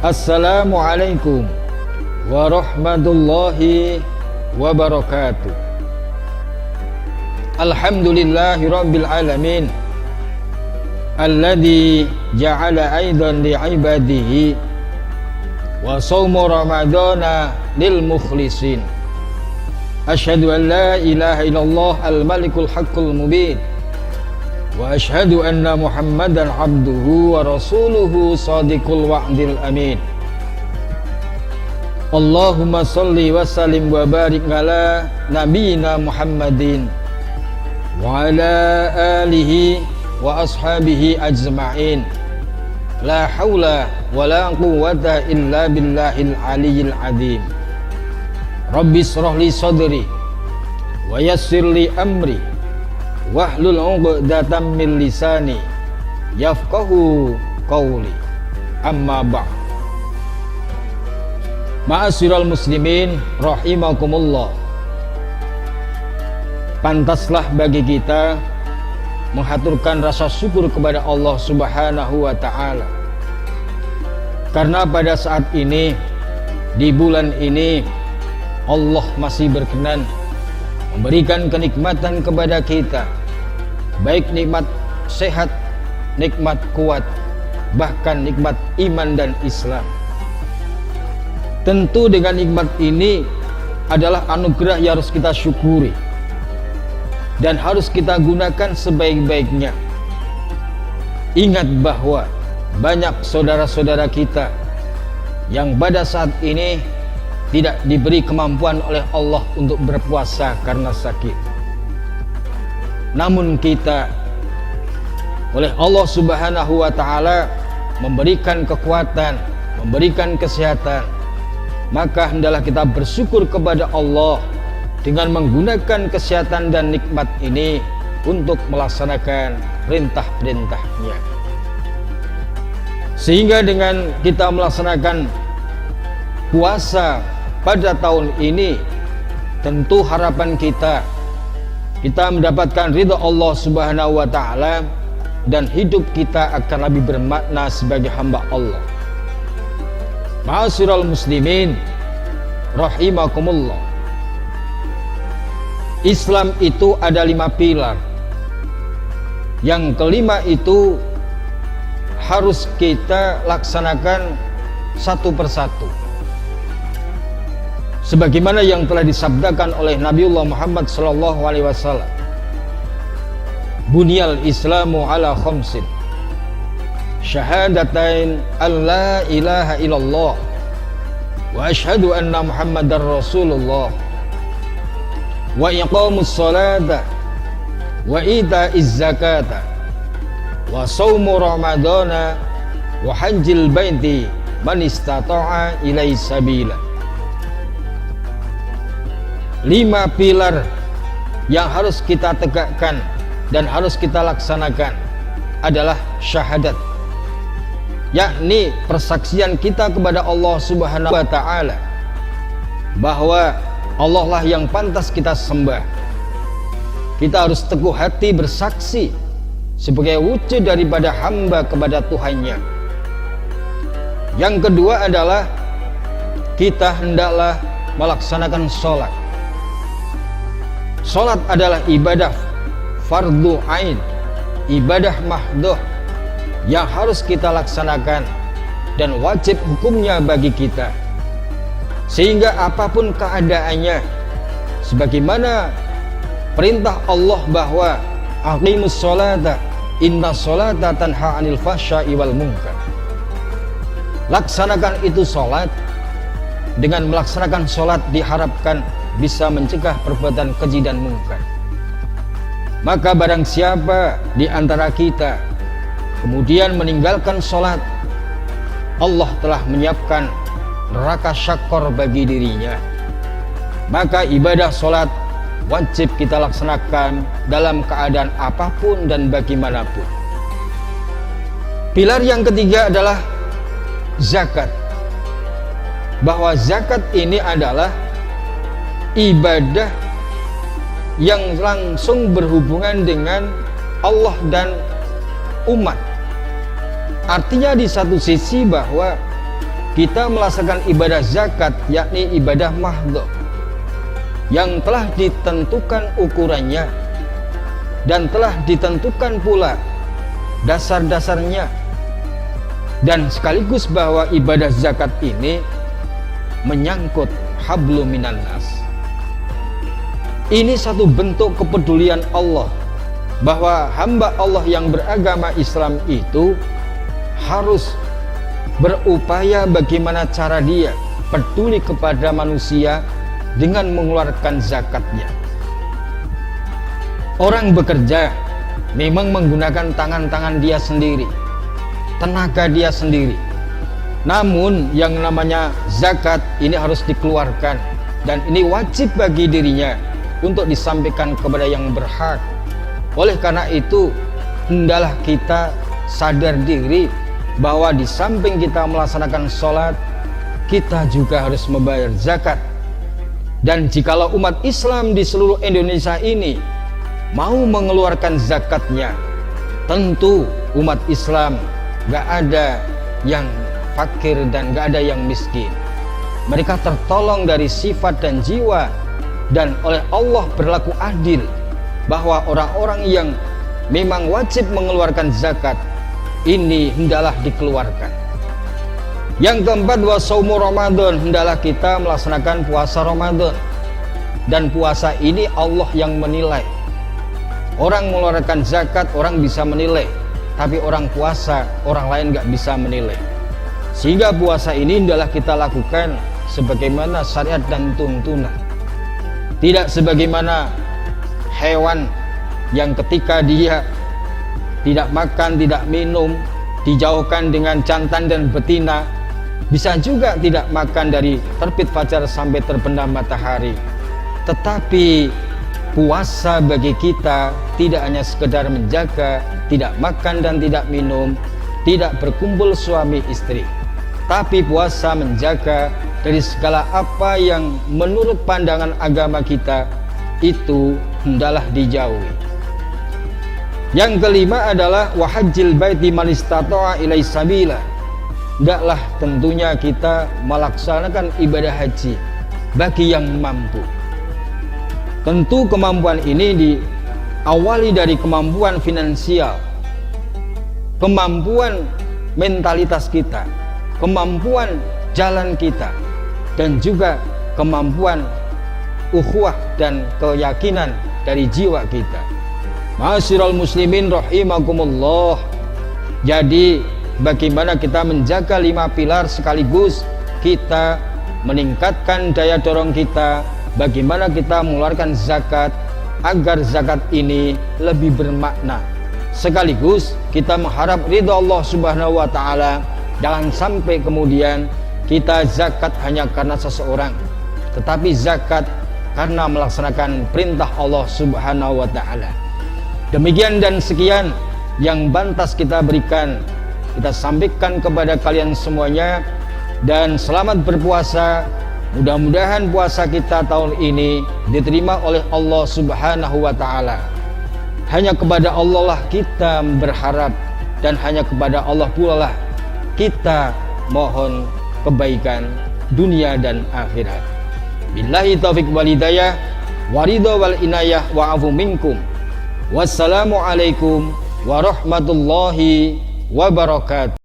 Assalamualaikum warahmatullahi wabarakatuh. Alhamdulillahi rabbil alamin, alladzi ja'ala aidan li'ibadihi wa shaumu ramadana lil mukhlisin. Asyhadu an la ilaha illallah al-malikul haqqul mubin wa asyhadu anna Muhammadan abduhu wa rasuluhu shadiqul wa'dil amin. Allahumma sholli wa sallim wa barik ala nabiyyina Muhammadin wa ala alihi wa ashabihi ajma'in. La haula wa la quwwata illa billahil aliyyil azim. Rabbi shrah li sadri wa yassir li amri wahlul 'uqdatam min lisani yafqahu qawli. Amma ba'd. Ma'asyiral muslimin rahimakumullah. Pantaslah bagi kita menghaturkan rasa syukur kepada Allah Subhanahu wa taala. Karena pada saat ini, di bulan ini, Allah masih berkenan memberikan kenikmatan kepada kita, baik nikmat sehat, nikmat kuat, bahkan nikmat iman dan Islam. Tentu dengan nikmat ini adalah anugerah yang harus kita syukuri dan harus kita gunakan sebaik-baiknya. Ingat bahwa banyak saudara-saudara kita yang pada saat ini tidak diberi kemampuan oleh Allah untuk berpuasa karena sakit. Namun kita oleh Allah Subhanahu wa taala memberikan kekuatan, memberikan kesehatan. Maka hendaklah kita bersyukur kepada Allah dengan menggunakan kesehatan dan nikmat ini untuk melaksanakan perintah-perintahnya. Sehingga dengan kita melaksanakan puasa pada tahun ini, tentu harapan kita mendapatkan ridha Allah Subhanahu wa taala dan hidup kita akan lebih bermakna sebagai hamba Allah. Ma'asyiral muslimin rahimakumullah. Islam itu ada 5 pilar. Yang kelima itu harus kita laksanakan satu persatu, sebagaimana yang telah disabdakan oleh Nabiullah Muhammad sallallahu alaihi wasallam. Bunyal Islamu ala khamsin. Syahadatain an la ilaha illallah wa asyhadu anna Muhammadar Rasulullah wa iqamus salata wa itaiz zakata wa shaumu ramadana wa hajjil baiti man istata'a ilaihi sabila. 5 pilar yang harus kita tegakkan dan harus kita laksanakan adalah syahadat, yakni persaksian kita kepada Allah Subhanahu wa taala bahwa Allah lah yang pantas kita sembah. Kita harus teguh hati bersaksi sebagai wujud daripada hamba kepada Tuhannya. Yang kedua adalah kita hendaklah melaksanakan sholat. Sholat adalah ibadah fardu ain, ibadah mahdoh yang harus kita laksanakan dan wajib hukumnya bagi kita, sehingga apapun keadaannya, sebagaimana perintah Allah bahwa aqimus sholata inna sholata tanha anil fahsya'i wal munkar. Laksanakan itu sholat. Dengan melaksanakan sholat diharapkan bisa mencegah perbuatan keji dan munkar. Maka barang siapa di antara kita kemudian meninggalkan sholat, Allah telah menyiapkan neraka syakor bagi dirinya. Maka ibadah sholat wajib kita laksanakan dalam keadaan apapun dan bagaimanapun. Pilar yang ketiga adalah zakat. Bahwa zakat ini adalah ibadah yang langsung berhubungan dengan Allah dan umat. Artinya di satu sisi bahwa kita melaksanakan ibadah zakat, yakni ibadah mahdhah yang telah ditentukan ukurannya dan telah ditentukan pula dasar-dasarnya, dan sekaligus bahwa ibadah zakat ini menyangkut hablum minan nas. Ini satu bentuk kepedulian Allah bahwa hamba Allah yang beragama Islam itu harus berupaya bagaimana cara dia peduli kepada manusia dengan mengeluarkan zakatnya. Orang bekerja memang menggunakan tangan-tangan dia sendiri, tenaga dia sendiri. Namun yang namanya zakat ini harus dikeluarkan, dan ini wajib bagi dirinya untuk disampaikan kepada yang berhak. Oleh karena itu, hendaklah kita sadar diri bahwa di samping kita melaksanakan sholat, kita juga harus membayar zakat. Dan jikalau umat Islam di seluruh Indonesia ini mau mengeluarkan zakatnya, tentu umat Islam gak ada yang fakir dan gak ada yang miskin. Mereka tertolong dari sifat dan jiwa, dan oleh Allah berlaku adil bahwa orang-orang yang memang wajib mengeluarkan zakat ini hendaklah dikeluarkan. Yang keempat, wa shaumu Ramadan, hendaklah kita melaksanakan puasa Ramadan, dan puasa ini Allah yang menilai. Orang mengeluarkan zakat orang bisa menilai, tapi orang puasa orang lain gak bisa menilai. Sehingga puasa ini hendaklah kita lakukan sebagaimana syariat dan tuntunan, tidak sebagaimana hewan yang ketika dia tidak makan, tidak minum, dijauhkan dengan jantan dan betina, bisa juga tidak makan dari terbit fajar sampai terbenam matahari. Tetapi puasa bagi kita tidak hanya sekedar menjaga tidak makan dan tidak minum, tidak berkumpul suami istri, tapi puasa menjaga dari segala apa yang menurut pandangan agama kita itu hendaklah dijauhi. Yang kelima adalah wahajjil baiti man istata'a ilaihi sabila. Hendaklah tentunya kita melaksanakan ibadah haji bagi yang mampu. Tentu kemampuan ini diawali dari kemampuan finansial, kemampuan mentalitas kita, kemampuan jalan kita, dan juga kemampuan ukhuwah dan keyakinan dari jiwa kita. Ma'asyiral muslimin rahimakumullah. Jadi bagaimana kita menjaga 5 pilar sekaligus kita meningkatkan daya dorong kita, bagaimana kita mengeluarkan zakat agar zakat ini lebih bermakna, sekaligus kita mengharap ridha Allah Subhanahu wa taala. Jangan sampai kemudian kita zakat hanya karena seseorang, tetapi zakat karena melaksanakan perintah Allah Subhanahu wa taala. Demikian dan sekian yang pantas kita berikan, kita sampaikan kepada kalian semuanya, dan selamat berpuasa. Mudah-mudahan puasa kita tahun ini diterima oleh Allah Subhanahu wa taala. Hanya kepada Allah lah kita berharap, dan hanya kepada Allah pula lah kita mohon kebaikan dunia dan akhirat. Billahi taufiq wal hidayah, waridho wal inayah, wa'afu minkum. Wassalamualaikum warahmatullahi wabarakatuh.